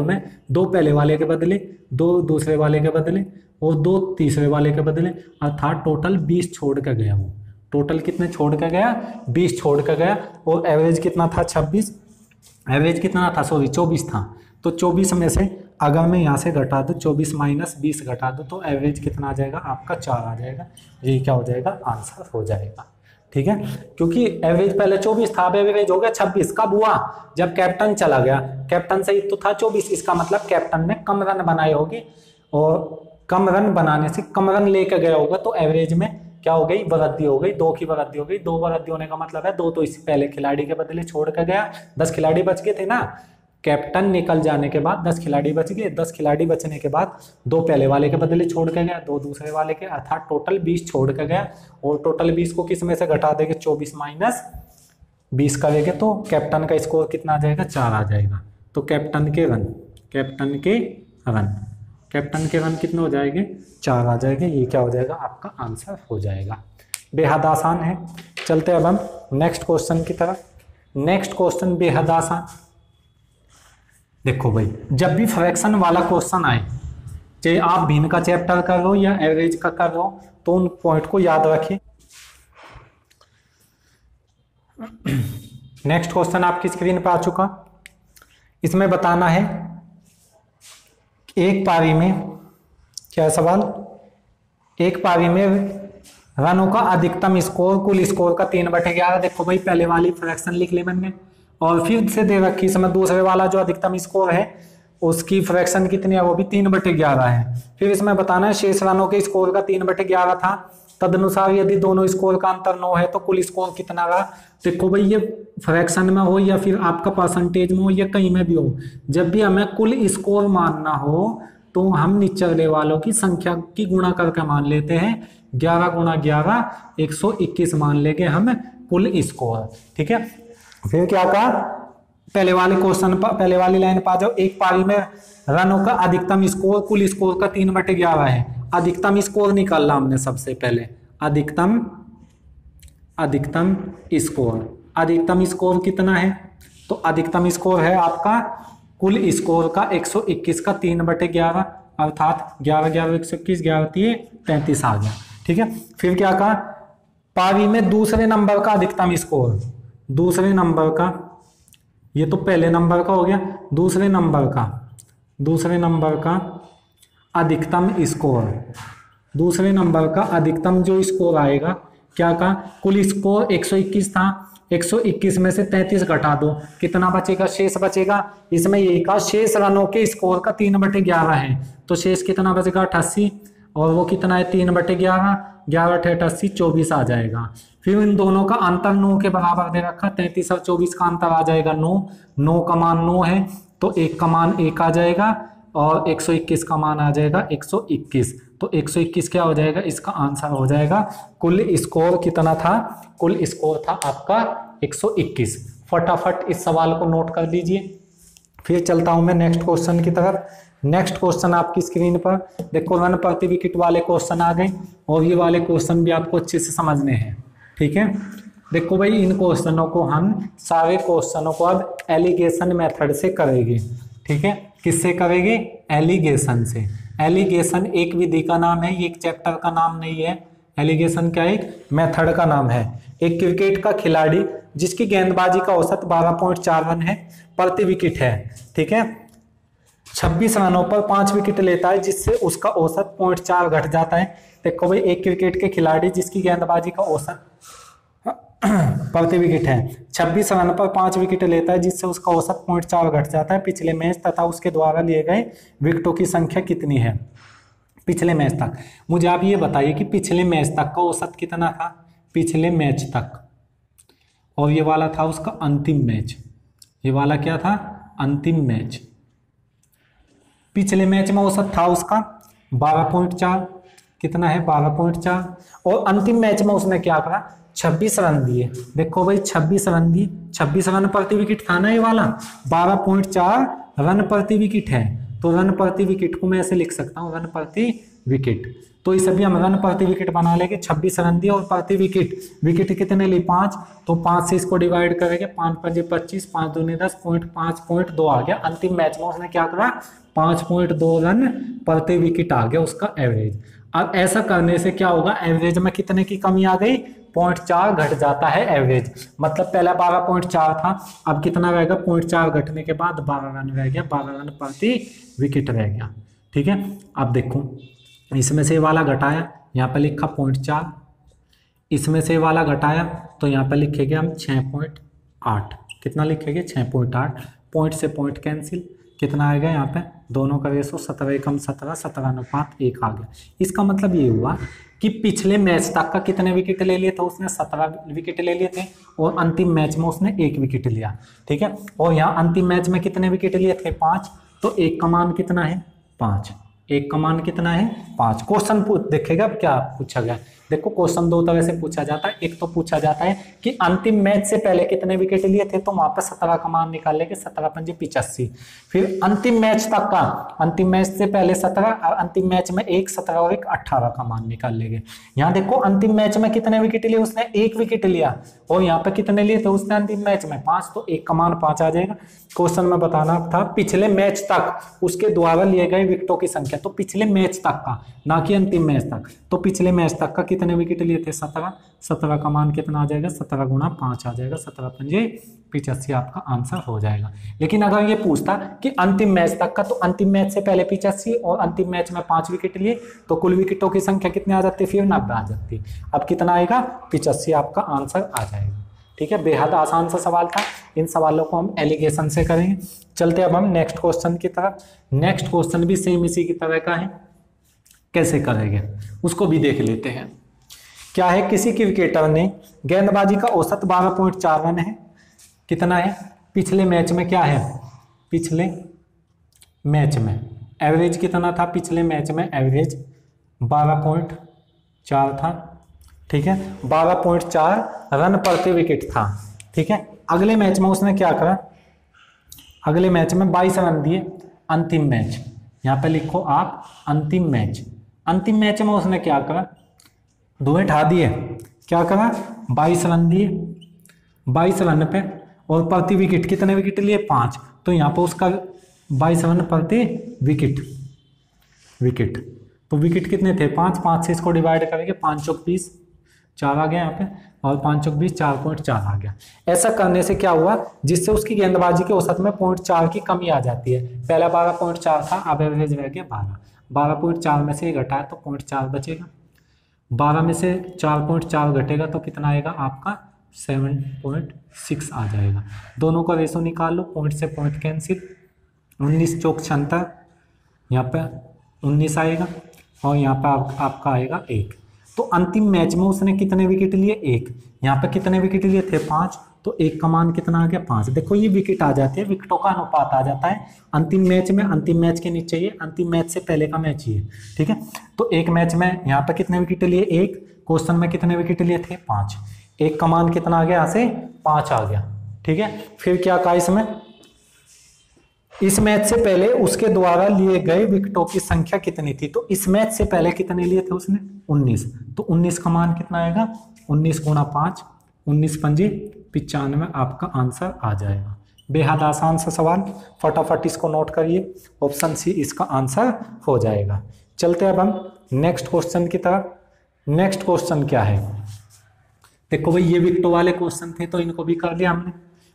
[SPEAKER 1] में 2 पहले वाले के बदले, 2 दूसरे वाले के बदले और 2 तीसरे वाले के बदले, अर्थात टोटल 20 छोड़ के गया। वो टोटल कितने छोड़ के गया? 20 छोड़ के गया। और एवरेज कितना था? 24 था। तो 24 में से अगर मैं यहाँ से घटा दूँ 24 माइनस 20 घटा दूँ तो एवरेज कितना आ जाएगा? आपका 4 आ जाएगा। ये क्या हो जाएगा? आंसर हो जाएगा। ठीक है, क्योंकि एवरेज पहले 24 था, अब एवरेज हो गया 26। कब हुआ? जब कैप्टन चला गया। कैप्टन सही तो था 24, इसका मतलब कैप्टन ने कम रन बनाए होंगे और कम रन बनाने से कम रन लेकर गया होगा। तो एवरेज में क्या हो गई? वृद्धि हो गई, 2 की वृद्धि हो गई। 2 वृद्धि होने का मतलब है 2 तो इस पहले खिलाड़ी के बदले छोड़ कर गया। 10 खिलाड़ी बच गए थे ना, कैप्टन निकल जाने के बाद 10 खिलाड़ी बच गए। 10 खिलाड़ी बचने के बाद 2 पहले वाले के बदले छोड़ के गया, 2 दूसरे वाले के, अर्थात टोटल 20 छोड़ के गया। और टोटल 20 को किस में से घटा देंगे? 24 माइनस 20 करेंगे तो कैप्टन का स्कोर कितना आ जाएगा? 4 आ जाएगा। तो कैप्टन के रन कितने हो जाएंगे? 4 आ जाएंगे। ये क्या हो जाएगा? आपका आंसर हो जाएगा। बेहद आसान है। चलते अब हम नेक्स्ट क्वेश्चन की तरफ। नेक्स्ट क्वेश्चन बेहद आसान। देखो भाई, जब भी फ्रैक्शन वाला क्वेश्चन आए, चाहे आप भिन्न का चैप्टर कर लो या एवरेज का कर लो, तो उन पॉइंट को याद रखिए। नेक्स्ट क्वेश्चन आपकी स्क्रीन पर आ चुका। इसमें बताना है एक पारी में, क्या सवाल? एक पारी में रनों का अधिकतम स्कोर कुल स्कोर का 3/11। देखो भाई, पहले वाली फ्रैक्शन लिख ले मैंने और फिर से दे रखी इसमें दूसरे वाला जो अधिकतम स्कोर है उसकी फ्रैक्शन कितनी है? वो भी 3/11 है। फिर इसमें बताना है शेष रनों के स्कोर का 3/11 था, तदनुसार यदि दोनों स्कोर का अंतर 9 है तो कुल स्कोर कितना रहा? देखो भाई, ये फ्रैक्शन में हो या फिर आपका परसेंटेज में हो या कहीं में भी हो, जब भी हमें कुल स्कोर मानना हो तो हम निचले वालों की संख्या की गुणा करके मान लेते हैं। 11 × 11 121 मान लेंगे हम कुल स्कोर। ठीक है, फिर क्या कहा? पहले वाले क्वेश्चन पर, पहले वाली लाइन पर आ जाओ। एक पारी में रनों का अधिकतम स्कोर कुल स्कोर का 3/11 है। अधिकतम स्कोर निकालना हमने सबसे पहले। अधिकतम स्कोर कितना है? तो अधिकतम स्कोर है आपका कुल स्कोर का 121 का 3/11, अर्थात 11 11 121, 11 33 आ गया। ठीक है, फिर क्या कहा? पारी में दूसरे नंबर का अधिकतम स्कोर, दूसरे नंबर का, ये तो पहले नंबर का हो गया, दूसरे नंबर का अधिकतम स्कोर, दूसरे नंबर का अधिकतम जो स्कोर आएगा, क्या कहा? कुल स्कोर 121 था, 121 में से 33 घटा दो, कितना बचेगा? शेष बचेगा। इसमें यही कहा शेष रनों के स्कोर का 3/11 है, तो शेष कितना बचेगा? 88, और वो कितना है? 3/11, 11 × 88 24 आ जाएगा। फिर इन दोनों का अंतर 9 के बराबर दे रखा, 33 और 24 का अंतर आ जाएगा 9। 9 का मान 9 है तो 1 का मान 1 आ जाएगा और 121 का मान आ जाएगा 121। तो 121 क्या हो जाएगा? इसका आंसर हो जाएगा। कुल स्कोर कितना था? कुल स्कोर था आपका 121। फटाफट इस सवाल को नोट कर लीजिए। फिर चलता हूं मैं नेक्स्ट क्वेश्चन की तरफ। नेक्स्ट क्वेश्चन आपकी स्क्रीन पर देखो, रन प्रति विकेट वाले क्वेश्चन आ गए और ये वाले क्वेश्चन भी आपको अच्छे से समझने हैं। ठीक है, देखो भाई, इन क्वेश्चनों को हम सारे क्वेश्चनों को अब एलिगेशन मेथड से करेंगे। ठीक है, किससे करेंगे? एलिगेशन से। एलिगेशन एक विधि का नाम है, ये एक चैप्टर का नाम नहीं है। एलिगेशन क्या एक मेथड का नाम है। एक क्रिकेट का खिलाड़ी जिसकी गेंदबाजी का औसत 12.4 रन है प्रति विकेट है, ठीक है, 26 रनों पर 5 विकेट लेता है जिससे उसका औसत 0.4 घट जाता है। देखो भाई, एक क्रिकेट के खिलाड़ी जिसकी गेंदबाजी का औसत प्रति विकेट है 26 रन पर 5 विकेट लेता है जिससे उसका औसत 0.4 घट जाता है। पिछले मैच तथा उसके द्वारा लिए गए विकेटों की संख्या कितनी है पिछले मैच तक। मुझे आप ये बताइए कि पिछले मैच तक का औसत कितना था पिछले मैच तक, और ये वाला था उसका अंतिम मैच। ये वाला क्या था? अंतिम मैच। पिछले मैच में औसत था उसका 12.4, कितना है 12.4, और अंतिम मैच में उसने क्या करा 26 रन दिए। देखो भाई 26 रन दिए, 26 रन प्रति विकेट था ना ये वाला, 12.4 रन प्रति विकेट है। तो रन प्रति विकेट को मैं ऐसे लिख सकता हूँ, रन प्रति विकेट। तो इस अभी हम रन प्रति विकेट बना लेंगे, 26 रन दिए और प्रति विकेट, विकेट कितने ली 5, तो 5 से इसको डिवाइड करेंगे, 5 5 25, 5 2 10, 5.2 आ गया। अंतिम मैच में उसने क्या करा 5.2 रन प्रति विकेट आ गया उसका एवरेज। अब ऐसा करने से क्या होगा, एवरेज में कितने की कमी आ गई 0.4 घट जाता है एवरेज। मतलब पहला 12.4 था, अब कितना रहेगा 0.4 घटने के बाद 12 रन रह गया, 12 रन प्रति विकेट रह गया, ठीक है। अब देखो इसमें से वाला घटाया, यहाँ पे लिखा 0.4, इसमें से वाला घटाया तो यहाँ पे लिखेंगे हम 6.8, कितना लिखेंगे 6.8, पॉइंट से पॉइंट कैंसिल, कितना आएगा यहाँ पे दोनों का रेशो 17 एकम 17, 17:1 आ गया। इसका मतलब ये हुआ कि पिछले मैच तक का कितने विकेट ले लिए थे उसने 17 विकेट ले लिए थे, और अंतिम मैच में उसने 1 विकेट लिया, ठीक है। और यहाँ अंतिम मैच में कितने विकेट लिए थे 5, तो 1 का मान कितना है 5, 1 का मान कितना है 5। क्वेश्चन देखेगा क्या पूछा गया, देखो क्वेश्चन दो तरह से पूछा जाता है। एक तो पूछा जाता है कि अंतिम मैच से पहले कितने विकेट लिए थे, तो वहां पर 17 का मान निकाल लेंगे, 17 पंजे 85। फिर अंतिम मैच तक का, अंतिम मैच से पहले 17 और अंतिम मैच में 1 17 और 1 18 का मान निकाल लेंगे। यहाँ देखो अंतिम मैच में कितने विकेट लिए उसने 1 विकेट लिया, और यहाँ पे कितने लिए थे उसने अंतिम मैच में 5, तो 1 का मान 5 आ जाएगा। क्वेश्चन में बताना था पिछले मैच तक उसके द्वारा लिए गए विकेटों की संख्या, तो पिछले मैच तक का, ना कि अंतिम मैच तक। तो पिछले मैच तक का कितने विकेट लिए थे 17, 17 का मान कितना आ जाएगा 17 गुणा 5 आ जाएगा, 17 पंजे 85 आपका आंसर हो जाएगा। लेकिन अगर ये पूछता कि अंतिम मैच तक का, तो अंतिम मैच से पहले 85 और अंतिम मैच में 5 विकेट लिए, तो कुल विकेटों की संख्या कितनी आ जाती, फिर 90 आ जाती। अब कितना आएगा 85 आपका आंसर आ जाएगा, ठीक है। बेहद आसान सा सवाल था, इन सवालों को हम एलिगेशन से करेंगे। चलते अब हम नेक्स्ट क्वेश्चन की तरफ। नेक्स्ट क्वेश्चन भी सेम इसी की तरह का है, कैसे करेंगे उसको भी देख लेते हैं। क्या है, किसी क्रिकेटर ने गेंदबाजी का औसत 12.4 रन है, कितना है पिछले मैच में, क्या है पिछले मैच में एवरेज कितना था, पिछले मैच में एवरेज 12.4 था, ठीक है, 12.4 रन प्रति विकेट था, ठीक है। अगले मैच में उसने क्या करा, अगले मैच में 22 रन दिए, अंतिम मैच, यहाँ पे लिखो आप अंतिम मैच। अंतिम मैच में उसने क्या करा, धुएं ढा दिए, क्या करा 22 रन दिए, 22 रन पे, और प्रति विकेट कितने विकेट लिए 5, तो यहाँ पे उसका 22 रन प्रति विकेट, विकेट तो विकेट कितने थे 5, 5 से इसको डिवाइड करेंगे, 5 चौक 20, 4 आ गया यहाँ पे, और 5 चौक 20, 4.4 आ गया। ऐसा करने से क्या हुआ, जिससे उसकी गेंदबाजी के औसत में 0.4 की कमी आ जाती है। पहला 12.4 था, अब एवरेज रह गया 12, 12.4 में से घटाया तो 0.4 बचेगा, 12 में से 4.4 घटेगा तो कितना आएगा आपका 7.6 आ जाएगा। दोनों का रेशो निकाल लो, पॉइंट से पॉइंट कैंसिल, 19 चौक 76, यहाँ पे 19 आएगा, और यहाँ पे आपका आएगा 1। तो अंतिम मैच में उसने कितने विकेट लिए 1, यहाँ पे कितने विकेट लिए थे 5, तो 1 का मान कितना आ गया 5। देखो ये विकेट आ जाती है, विकेटों का अनुपात आ जाता है अंतिम मैच में, अंतिम मैच के नीचे ये अंतिम मैच से पहले का मैच ही है, ठीक है। तो एक मैच में यहाँ पे कितने विकेट लिए 1, क्वेश्चन में कितने विकेट लिए थे 5, 1 का मान कितना आ गया, यहाँ से 5 आ गया, ठीक है। फिर क्या कहा इसमें, इस मैच से पहले उसके द्वारा लिए गए विकेटों की संख्या कितनी थी, तो इस मैच से पहले कितने लिए थे उसने 19, तो 19 का मान कितना आएगा 19 गुणा 5, 19 पंजे 95 आपका आंसर आ जाएगा। बेहद आसान सा सवाल, फटाफट इसको नोट करिए, ऑप्शन सी इसका आंसर हो जाएगा। चलते अब हम नेक्स्ट क्वेश्चन की तरफ। नेक्स्ट क्वेश्चन क्या है, देखो भाई ये विक्टो वाले क्वेश्चन थे तो इनको भी कर लिया हमने।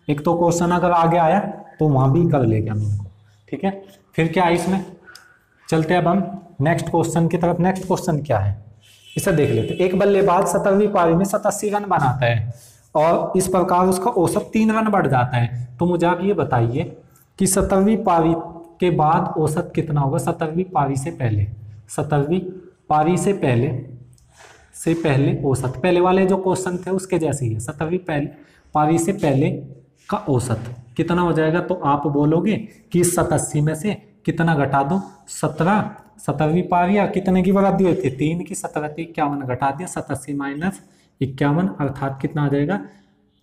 [SPEAKER 1] एक तो क्वेश्चन अगर आगे आया तो वहां भी कर लेंगे हम इनको, ठीक है। फिर क्या है इसमें, चलते अब हम नेक्स्ट क्वेश्चन की तरफ। नेक्स्ट क्वेश्चन क्या है इसे देख लेते। एक बल्लेबाज 17वीं पारी में 87 रन बनाता है और इस प्रकार उसका औसत 3 रन बढ़ जाता है। तो मुझे आप ये बताइए कि 17वीं पारी के बाद औसत कितना होगा। 17वीं पारी से पहले, 17वीं पारी से पहले औसत, पहले वाले जो क्वेश्चन थे उसके जैसे ही है। 17वीं पारी से पहले का औसत कितना हो जाएगा। तो आप बोलोगे कि 87 में से कितना घटा दो, 17। 17वीं पारी या कितने की बराबरी हुई थी, 3 की। 17 से 51 घटा दिया, 87 माइनस 51 अर्थात कितना आ जाएगा,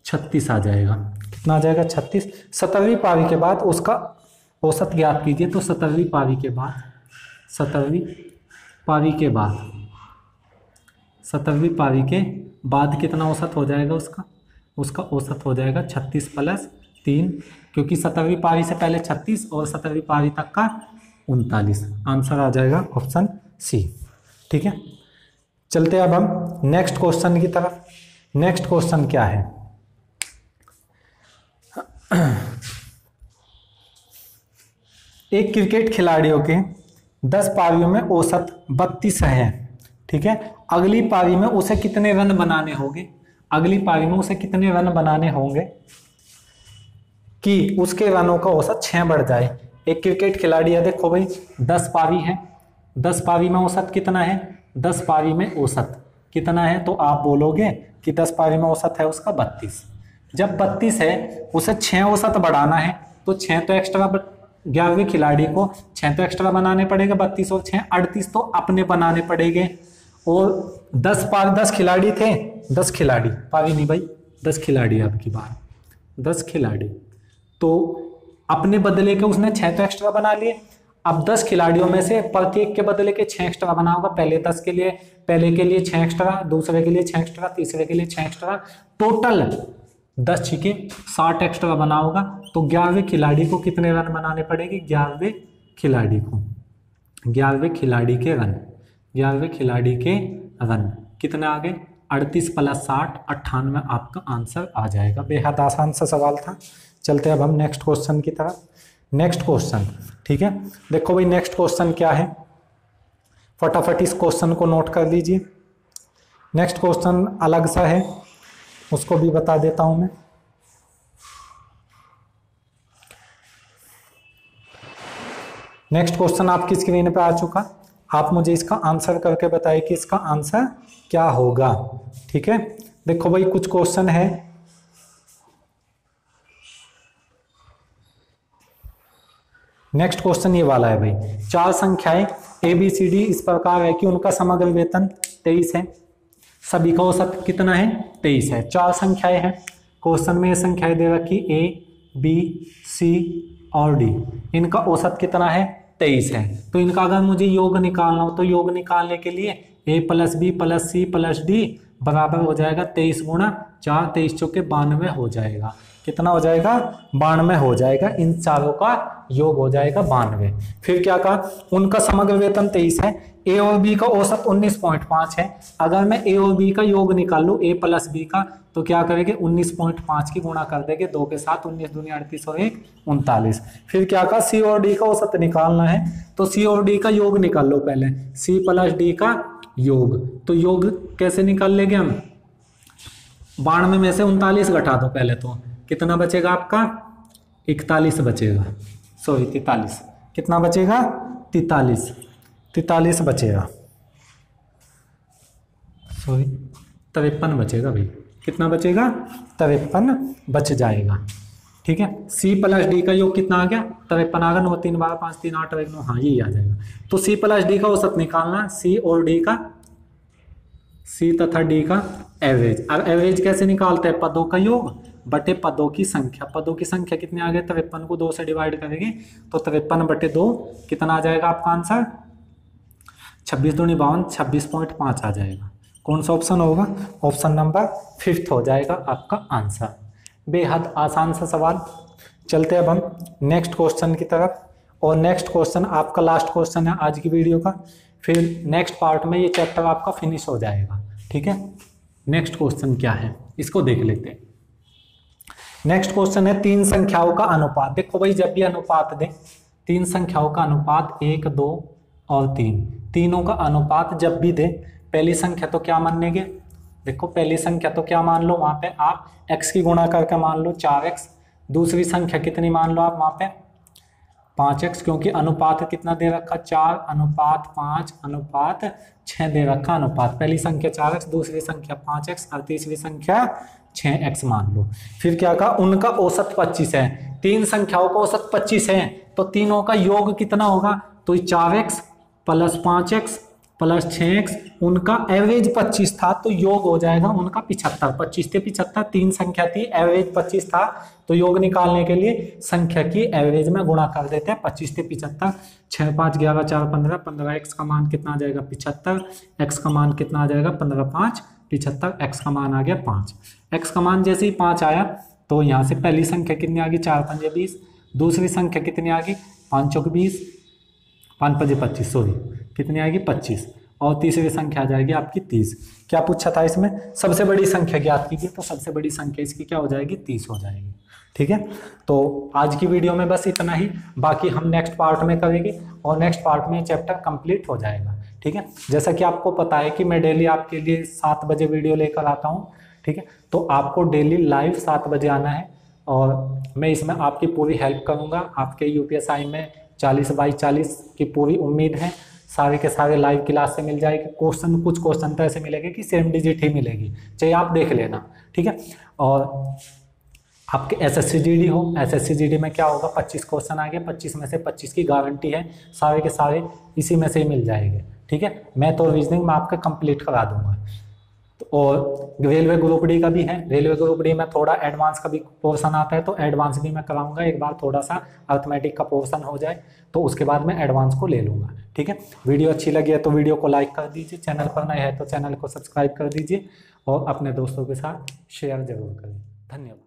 [SPEAKER 1] 36 आ जाएगा। कितना आ जाएगा, 36। 17वीं पारी के बाद उसका औसत ज्ञात कीजिए। तो 17वीं पारी के बाद, 17वीं पारी के बाद, 17वीं पारी के बाद कितना औसत हो जाएगा उसका औसत हो जाएगा 36 प्लस 3, क्योंकि 17वीं पारी से पहले 36 और 17वीं पारी तक का 39। आंसर आ जाएगा ऑप्शन सी, ठीक है। चलते अब हम नेक्स्ट क्वेश्चन की तरफ। नेक्स्ट क्वेश्चन क्या है, एक क्रिकेट खिलाड़ियों के 10 पारियों में औसत 32 है, ठीक है। अगली पारी में उसे कितने रन बनाने होंगे, अगली पारी में उसे कितने रन बनाने होंगे कि उसके रनों का औसत 6 बढ़ जाए। एक क्रिकेट खिलाड़ी है, देखो भाई 10 पारी है, 10 पारी में औसत कितना है, 10 पारी में औसत कितना है। तो आप बोलोगे कि 10 पारी में औसत है उसका 32। जब 32 है उसे 6 औसत बढ़ाना है, तो 6 तो एक्स्ट्रा, 11वें खिलाड़ी को 6 तो एक्स्ट्रा बनाने पड़ेगा, 32 और 6 38 तो अपने बनाने पड़ेंगे। और 10 खिलाड़ी थे, 10 खिलाड़ी, पारी नहीं भाई, 10 खिलाड़ी आपकी बात, 10 खिलाड़ी, तो अपने बदले के उसने 6 तो एक्स्ट्रा बना लिए। अब 10 खिलाड़ियों में से प्रत्येक के बदले के 6 एक्स्ट्रा बना होगा। पहले 10 के लिए, पहले के लिए 6 एक्स्ट्रा, दूसरे के लिए 6 एक्स्ट्रा, तीसरे के लिए 6 एक्स्ट्रा, टोटल 10 छिके 60 एक्स्ट्रा बना होगा। तो 11वें खिलाड़ी को कितने रन बनाने पड़ेंगे, 11वें खिलाड़ी को, 11वें खिलाड़ी के रन, 11वें खिलाड़ी के रन कितने आ गए, 38 प्लस 60 98 आपका आंसर आ जाएगा। बेहद आसान सा सवाल था। चलते अब हम नेक्स्ट क्वेश्चन की तरफ। नेक्स्ट क्वेश्चन, ठीक है। देखो भाई नेक्स्ट क्वेश्चन क्या है, फटाफट इस क्वेश्चन को नोट कर लीजिए। नेक्स्ट क्वेश्चन अलग सा है, उसको भी बता देता हूं मैं। नेक्स्ट क्वेश्चन आपकी स्क्रीन पे आ चुका, आप मुझे इसका आंसर करके बताइए कि इसका आंसर क्या होगा, ठीक है। देखो भाई कुछ क्वेश्चन है, नेक्स्ट क्वेश्चन ये वाला है भाई, 4 संख्याएं ABCD इस प्रकार है कि उनका समग्र वेतन 23 है, सभी का औसत कितना है, 23 है। 4 संख्याएं हैं, क्वेश्चन में ये संख्याएं दे रखी A, B, C और D, इनका औसत कितना है, 23 है। तो इनका अगर मुझे योग निकालना हो तो योग निकालने के लिए A plus B plus C plus D बराबर हो जाएगा 23 गुणा 4, 23 चौके 92 हो जाएगा। कितना हो जाएगा, 92 हो जाएगा। इन चारों का योग हो जाएगा 92। फिर क्या कहा, उनका समग्र वेतन 23 है, A और B का औसत 19.5 है। अगर मैं A और B का योग निकालूं, A प्लस B का, तो क्या करेंगे, 19.5 की गुणा कर देंगे 2 के साथ, 19 दूनी 38 और 1 39। फिर क्या कहा, C और D का औसत निकालना है, तो C और D का योग निकाल लो पहले, C प्लस D का योग। तो योग कैसे निकाल लेंगे हम, 92 में से 39 घटा दो पहले, तो कितना बचेगा आपका, 41 बचेगा, सॉरी 43, कितना बचेगा, 43 बचेगा, सॉरी 53 बचेगा भाई, कितना बचेगा, 53 बच जाएगा, ठीक है। C प्लस D का योग कितना आ गया, 53 आ गया, 9 3 12 5 3 8 1 9, हाँ यही आ जाएगा। तो C प्लस D का औसत निकालना, C और D का, C तथा D का एवरेज। अब एवरेज कैसे निकालते हैं, पदों का योग बटे पदों की संख्या। पदों की संख्या कितनी आ गई, 53 को 2 से डिवाइड करेंगे तो 53 बटे 2 कितना आ जाएगा आपका आंसर, 26 दूनी 52, 26.5 आ जाएगा। कौन सा ऑप्शन होगा, ऑप्शन नंबर 5 हो जाएगा आपका आंसर। बेहद आसान सा सवाल। चलते अब हम नेक्स्ट क्वेश्चन की तरफ, और नेक्स्ट क्वेश्चन आपका लास्ट क्वेश्चन है आज की वीडियो का। फिर नेक्स्ट पार्ट में ये चैप्टर आपका फिनिश हो जाएगा। ठीक है, नेक्स्ट क्वेश्चन क्या है इसको देख लेते हैं। नेक्स्ट क्वेश्चन है तीन संख्याओं का अनुपात। देखो भाई, जब भी अनुपात दें, तीन संख्याओं का अनुपात 1, 2 और 3, तीनों का अनुपात जब भी दें, पहली संख्या तो क्या मानेंगे, देखो पहली संख्या तो क्या मान लो, वहां पे आप x की गुणा करके मान लो 4x, दूसरी संख्या कितनी मान लो आप वहां पे 5x, क्योंकि अनुपात कितना दे रखा 4 अनुपात 5 अनुपात 6 दे रखा अनुपात। पहली संख्या 4x, दूसरी संख्या 5x और तीसरी संख्या 6x मान लो। फिर क्या कहा, उनका औसत 25 है। तीन संख्याओं का औसत 25 है, तो तीनों का योग कितना होगा, तो 4x plus 5x plus 6x, उनका एवरेज 25 था तो योग हो जाएगा उनका 75। 25 से 75 तीन संख्या थी, एवरेज 25 था, तो योग निकालने के लिए संख्या की एवरेज में गुणा कर देते हैं। 25 से 75, 6 5 11 4 15, 15x का मान कितना आ जाएगा 75, x का मान कितना आ जाएगा 15 5 75, x का मान आ गया 5। x का मान जैसे ही 5 आया तो यहाँ से पहली संख्या कितनी आ गई 4 5 20, दूसरी संख्या कितनी आ गई 5 चौक 20, 5 5 25, सॉरी कितनी आएगी 25, और तीसरी संख्या आ जाएगी आपकी 30। क्या पूछा था इसमें, सबसे बड़ी संख्या ज्ञात कीजिए, तो सबसे बड़ी संख्या इसकी क्या हो जाएगी 30 हो जाएगी। ठीक है, तो आज की वीडियो में बस इतना ही, बाकी हम नेक्स्ट पार्ट में करेंगे और नेक्स्ट पार्ट में चैप्टर कंप्लीट हो जाएगा। ठीक है, जैसा कि आपको पता है कि मैं डेली आपके लिए 7 बजे वीडियो लेकर आता हूँ। ठीक है, तो आपको डेली लाइव 7 बजे आना है और मैं इसमें आपकी पूरी हेल्प करूँगा। आपके UPSI में 40/40 की पूरी उम्मीद है, सारे के सारे लाइव क्लास से मिल जाएगी। क्वेश्चन कुछ क्वेश्चन तो ऐसे मिलेंगे कि सेम डिजिट ही मिलेगी, चाहे आप देख लेना। ठीक है, और आपके SSC GD हो, SSC GD में क्या होगा 25 क्वेश्चन आ गए, 25 में से 25 की गारंटी है, सारे के सारे इसी में से ही मिल जाएंगे। ठीक है, मैं तो रीजनिंग में आपका कंप्लीट करा दूंगा। और रेलवे ग्रुप डी का भी है, रेलवे ग्रुप डी में थोड़ा एडवांस का भी पोर्शन आता है, तो एडवांस भी मैं कराऊंगा। एक बार थोड़ा सा अर्थमेटिक का पोर्शन हो जाए तो उसके बाद मैं एडवांस को ले लूंगा। ठीक है, वीडियो अच्छी लगी है तो वीडियो को लाइक कर दीजिए, चैनल पर नए हैं तो चैनल को सब्सक्राइब कर दीजिए और अपने दोस्तों के साथ शेयर जरूर करें। धन्यवाद।